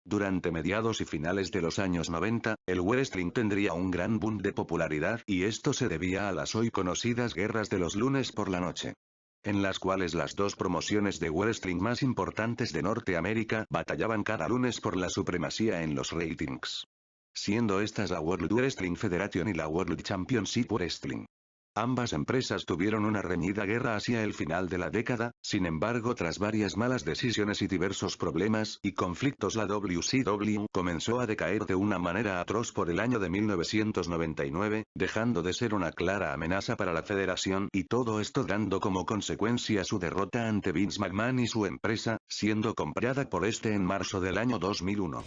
Durante mediados y finales de los años 90, el wrestling tendría un gran boom de popularidad y esto se debía a las hoy conocidas guerras de los lunes por la noche, en las cuales las dos promociones de wrestling más importantes de Norteamérica batallaban cada lunes por la supremacía en los ratings, siendo estas la World Wrestling Federation y la World Championship Wrestling. Ambas empresas tuvieron una reñida guerra hacia el final de la década, sin embargo tras varias malas decisiones y diversos problemas y conflictos la WCW comenzó a decaer de una manera atroz por el año de 1999, dejando de ser una clara amenaza para la federación y todo esto dando como consecuencia su derrota ante Vince McMahon y su empresa, siendo comprada por este en marzo del año 2001.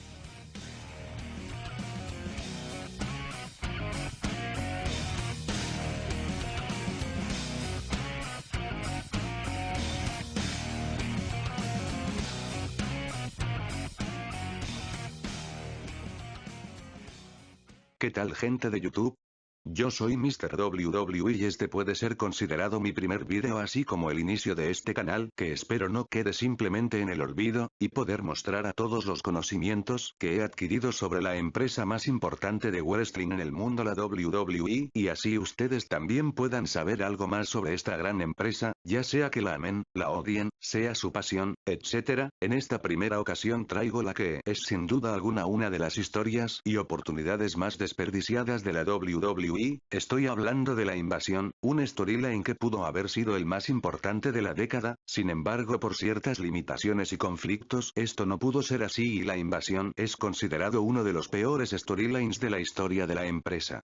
¿Qué tal gente de YouTube? Yo soy Mr. WWE y este puede ser considerado mi primer vídeo así como el inicio de este canal que espero no quede simplemente en el olvido, y poder mostrar a todos los conocimientos que he adquirido sobre la empresa más importante de wrestling en el mundo, la WWE, y así ustedes también puedan saber algo más sobre esta gran empresa, ya sea que la amen, la odien, sea su pasión, etc. En esta primera ocasión traigo la que es sin duda alguna una de las historias y oportunidades más desperdiciadas de la WWE. Estoy hablando de la invasión, un storyline que pudo haber sido el más importante de la década, sin embargo por ciertas limitaciones y conflictos esto no pudo ser así y la invasión es considerado uno de los peores storylines de la historia de la empresa.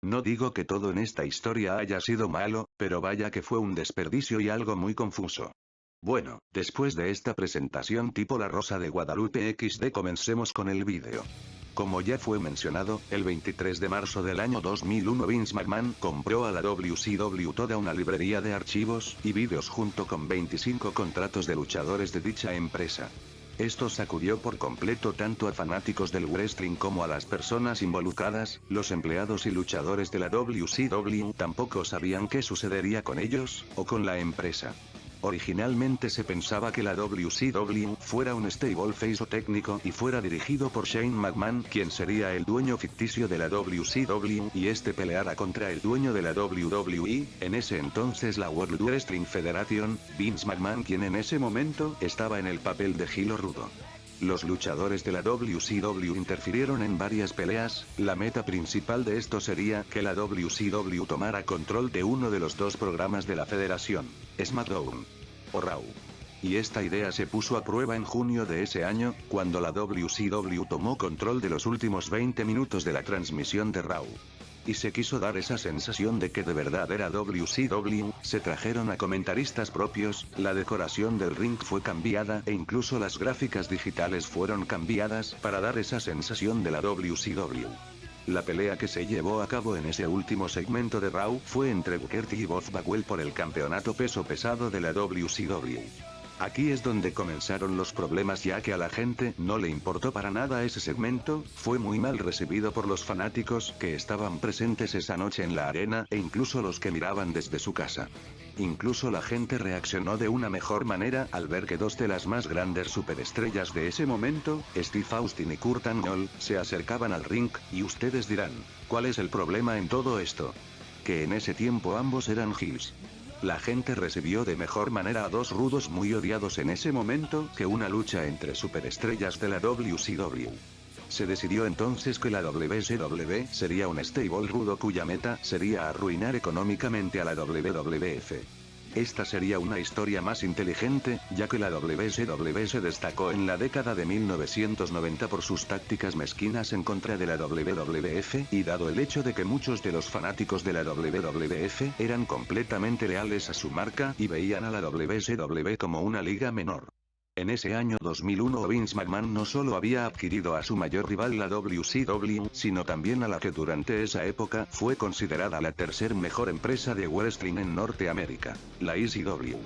No digo que todo en esta historia haya sido malo, pero vaya que fue un desperdicio y algo muy confuso. Bueno, después de esta presentación tipo La Rosa de Guadalupe XD comencemos con el vídeo. Como ya fue mencionado, el 23 de marzo del año 2001 Vince McMahon compró a la WCW toda una librería de archivos y vídeos junto con 25 contratos de luchadores de dicha empresa. Esto sacudió por completo tanto a fanáticos del wrestling como a las personas involucradas. Los empleados y luchadores de la WCW tampoco sabían qué sucedería con ellos, o con la empresa. Originalmente se pensaba que la WCW fuera un stable face o técnico y fuera dirigido por Shane McMahon, quien sería el dueño ficticio de la WCW, y este peleara contra el dueño de la WWE, en ese entonces la World Wrestling Federation, Vince McMahon, quien en ese momento estaba en el papel de Gilo Rudo. Los luchadores de la WCW interfirieron en varias peleas. La meta principal de esto sería que la WCW tomara control de uno de los dos programas de la federación, SmackDown o Raw. Y esta idea se puso a prueba en junio de ese año, cuando la WCW tomó control de los últimos 20 minutos de la transmisión de Raw. Y se quiso dar esa sensación de que de verdad era WCW, se trajeron a comentaristas propios, la decoración del ring fue cambiada e incluso las gráficas digitales fueron cambiadas para dar esa sensación de la WCW. La pelea que se llevó a cabo en ese último segmento de Raw fue entre Booker T y Bob Bagwell por el campeonato peso pesado de la WCW. Aquí es donde comenzaron los problemas, ya que a la gente no le importó para nada ese segmento, fue muy mal recibido por los fanáticos que estaban presentes esa noche en la arena e incluso los que miraban desde su casa. Incluso la gente reaccionó de una mejor manera al ver que dos de las más grandes superestrellas de ese momento, Steve Austin y Kurt Angle, se acercaban al ring, y ustedes dirán, ¿cuál es el problema en todo esto? Que en ese tiempo ambos eran heels. La gente recibió de mejor manera a dos rudos muy odiados en ese momento que una lucha entre superestrellas de la WCW. Se decidió entonces que la WCW sería un stable rudo cuya meta sería arruinar económicamente a la WWF. Esta sería una historia más inteligente, ya que la WCW se destacó en la década de 1990 por sus tácticas mezquinas en contra de la WWF, y dado el hecho de que muchos de los fanáticos de la WWF eran completamente leales a su marca y veían a la WCW como una liga menor. En ese año 2001 Vince McMahon no solo había adquirido a su mayor rival la WCW, sino también a la que durante esa época fue considerada la tercer mejor empresa de wrestling en Norteamérica, la ECW.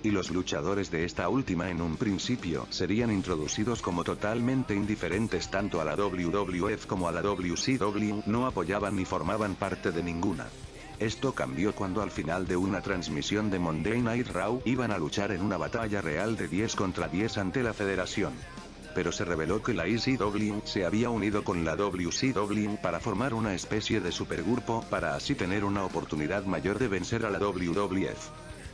Y los luchadores de esta última en un principio serían introducidos como totalmente indiferentes tanto a la WWF como a la WCW, no apoyaban ni formaban parte de ninguna. Esto cambió cuando al final de una transmisión de Monday Night Raw iban a luchar en una batalla real de 10 contra 10 ante la federación. pero se reveló que la ECW se había unido con la WCW para formar una especie de supergrupo para así tener una oportunidad mayor de vencer a la WWF.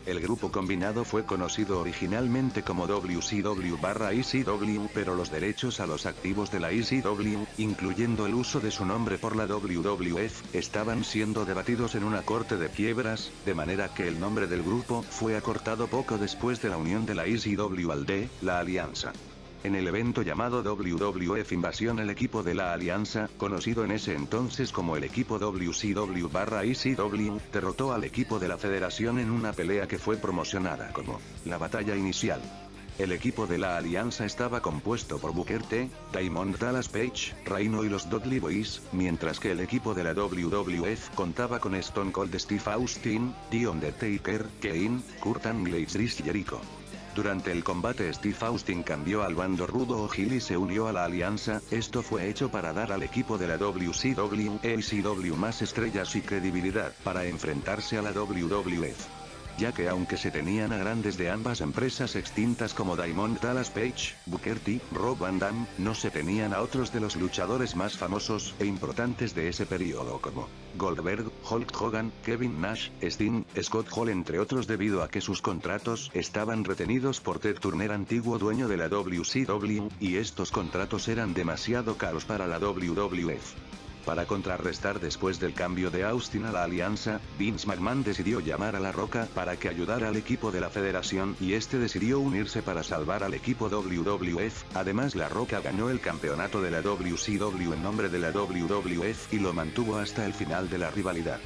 El grupo combinado fue conocido originalmente como WCW/ECW, pero los derechos a los activos de la ECW, incluyendo el uso de su nombre por la WWF, estaban siendo debatidos en una corte de quiebras, de manera que el nombre del grupo fue acortado poco después de la unión de la ECW al de la Alianza. En el evento llamado WWF Invasión, el equipo de la Alianza, conocido en ese entonces como el equipo WCW/ECW, derrotó al equipo de la Federación en una pelea que fue promocionada como la batalla inicial. El equipo de la Alianza estaba compuesto por Booker T, Diamond Dallas Page, Rhino y los Dudley Boyz, mientras que el equipo de la WWF contaba con Stone Cold Steve Austin, The Undertaker, Kane, Kurt Angle y Chris Jericho. Durante el combate Steve Austin cambió al bando rudo o heel y se unió a la Alianza. Esto fue hecho para dar al equipo de la WCW/ECW más estrellas y credibilidad para enfrentarse a la WWF. Ya que aunque se tenían a grandes de ambas empresas extintas como Diamond Dallas Page, Booker T, Rob Van Dam, no se tenían a otros de los luchadores más famosos e importantes de ese periodo como Goldberg, Hulk Hogan, Kevin Nash, Sting, Scott Hall entre otros, debido a que sus contratos estaban retenidos por Ted Turner, antiguo dueño de la WCW, y estos contratos eran demasiado caros para la WWF. Para contrarrestar después del cambio de Austin a la Alianza, Vince McMahon decidió llamar a La Roca para que ayudara al equipo de la Federación y este decidió unirse para salvar al equipo WWF. Además, La Roca ganó el campeonato de la WCW en nombre de la WWF y lo mantuvo hasta el final de la rivalidad.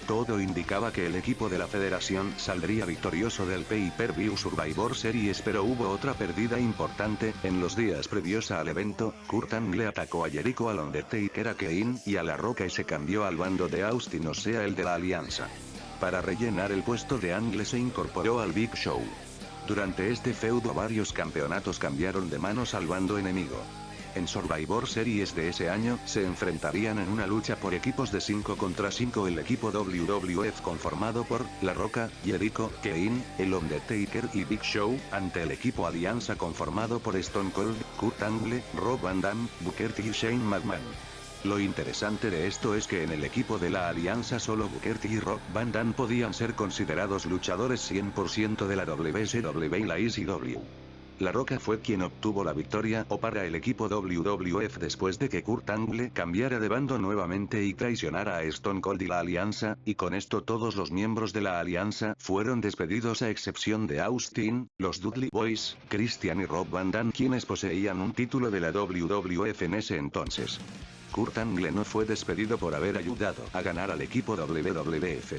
Todo indicaba que el equipo de la Federación saldría victorioso del Pay-Per-View Survivor Series, pero hubo otra pérdida importante. En los días previos al evento, Kurt Angle atacó a Jericho, al Undertaker, a Kane y a La Roca y se cambió al bando de Austin, o sea el de la Alianza. Para rellenar el puesto de Angle se incorporó al Big Show. Durante este feudo varios campeonatos cambiaron de manos al bando enemigo. En Survivor Series de ese año, se enfrentarían en una lucha por equipos de 5 contra 5 el equipo WWF conformado por La Roca, Jericho, Kane, el Undertaker y Big Show, ante el equipo Alianza conformado por Stone Cold, Kurt Angle, Rob Van Dam, Booker T y Shane McMahon. Lo interesante de esto es que en el equipo de la Alianza solo Booker T y Rob Van Dam podían ser considerados luchadores 100% de la WCW y la ECW. La Roca fue quien obtuvo la victoria para el equipo WWF después de que Kurt Angle cambiara de bando nuevamente y traicionara a Stone Cold y la Alianza, y con esto todos los miembros de la Alianza fueron despedidos a excepción de Austin, los Dudley Boyz, Christian y Rob Van Dam, quienes poseían un título de la WWF en ese entonces. Kurt Angle no fue despedido por haber ayudado a ganar al equipo WWF.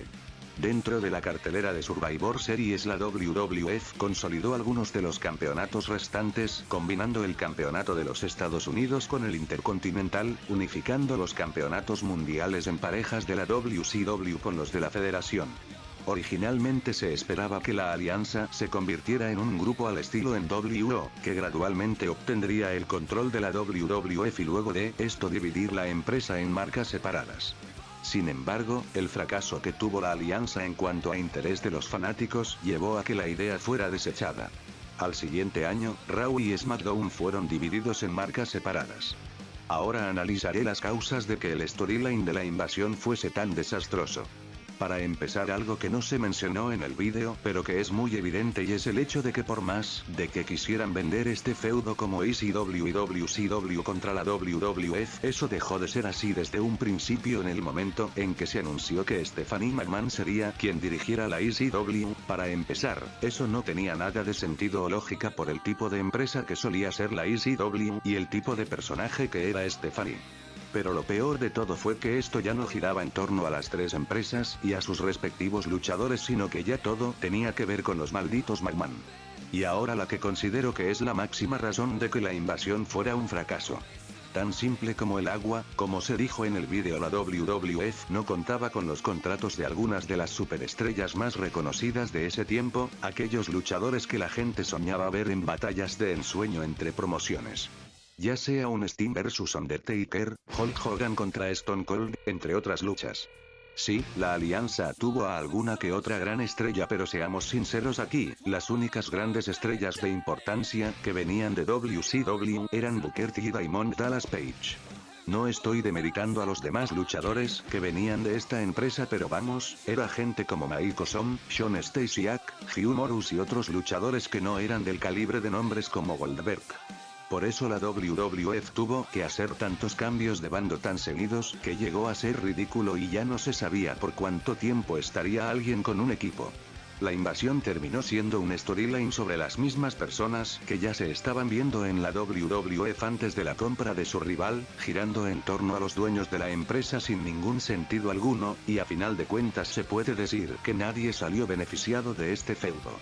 Dentro de la cartelera de Survivor Series, la WWF consolidó algunos de los campeonatos restantes, combinando el campeonato de los Estados Unidos con el Intercontinental, unificando los campeonatos mundiales en parejas de la WCW con los de la Federación. Originalmente se esperaba que la Alianza se convirtiera en un grupo al estilo NWO, que gradualmente obtendría el control de la WWF y luego de esto dividir la empresa en marcas separadas. Sin embargo, el fracaso que tuvo la Alianza en cuanto a interés de los fanáticos llevó a que la idea fuera desechada. Al siguiente año, Raw y SmackDown fueron divididos en marcas separadas. Ahora analizaré las causas de que el storyline de la invasión fuese tan desastroso. Para empezar, algo que no se mencionó en el vídeo, pero que es muy evidente, y es el hecho de que por más de que quisieran vender este feudo como ECW y WCW contra la WWF, eso dejó de ser así desde un principio en el momento en que se anunció que Stephanie McMahon sería quien dirigiera la ECW. Para empezar, eso no tenía nada de sentido o lógica por el tipo de empresa que solía ser la ECW y el tipo de personaje que era Stephanie. Pero lo peor de todo fue que esto ya no giraba en torno a las tres empresas y a sus respectivos luchadores, sino que ya todo tenía que ver con los malditos McMahon. Y ahora la que considero que es la máxima razón de que la invasión fuera un fracaso. Tan simple como el agua, como se dijo en el vídeo, la WWF no contaba con los contratos de algunas de las superestrellas más reconocidas de ese tiempo, aquellos luchadores que la gente soñaba ver en batallas de ensueño entre promociones. Ya sea un Sting vs Undertaker, Hulk Hogan contra Stone Cold, entre otras luchas. Sí, la alianza tuvo a alguna que otra gran estrella, pero seamos sinceros aquí, las únicas grandes estrellas de importancia que venían de WCW eran Booker T y Diamond Dallas Page. No estoy demeritando a los demás luchadores que venían de esta empresa, pero vamos, era gente como Mike Awesome, Shawn Stasiak, Hugh Morrus y otros luchadores que no eran del calibre de nombres como Goldberg. Por eso la WWF tuvo que hacer tantos cambios de bando tan seguidos que llegó a ser ridículo y ya no se sabía por cuánto tiempo estaría alguien con un equipo. La invasión terminó siendo un storyline sobre las mismas personas que ya se estaban viendo en la WWF antes de la compra de su rival, girando en torno a los dueños de la empresa sin ningún sentido alguno, y a final de cuentas se puede decir que nadie salió beneficiado de este feudo.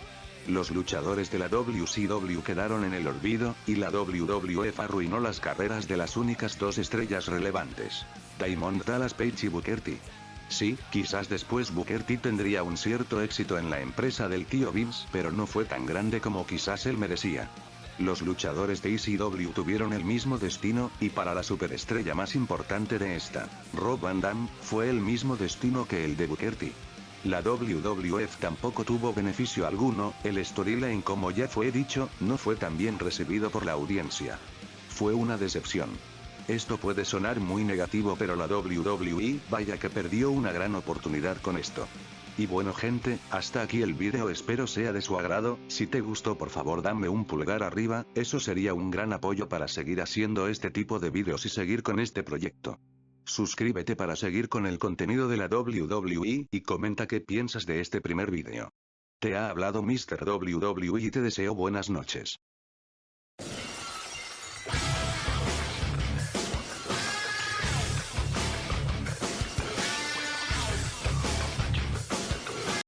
Los luchadores de la WCW quedaron en el olvido, y la WWF arruinó las carreras de las únicas dos estrellas relevantes: Diamond Dallas Page y Booker T. Sí, quizás después Booker T tendría un cierto éxito en la empresa del tío Vince, pero no fue tan grande como quizás él merecía. Los luchadores de ECW tuvieron el mismo destino, y para la superestrella más importante de esta, Rob Van Dam, fue el mismo destino que el de Booker T. La WWF tampoco tuvo beneficio alguno, el storyline, como ya fue dicho, no fue tan bien recibido por la audiencia. Fue una decepción. Esto puede sonar muy negativo, pero la WWE, vaya que perdió una gran oportunidad con esto. Y bueno gente, hasta aquí el vídeo, espero sea de su agrado. Si te gustó, por favor dame un pulgar arriba, eso sería un gran apoyo para seguir haciendo este tipo de vídeos y seguir con este proyecto. Suscríbete para seguir con el contenido de la WWE y comenta qué piensas de este primer vídeo. Te ha hablado Mr. WWE y te deseo buenas noches.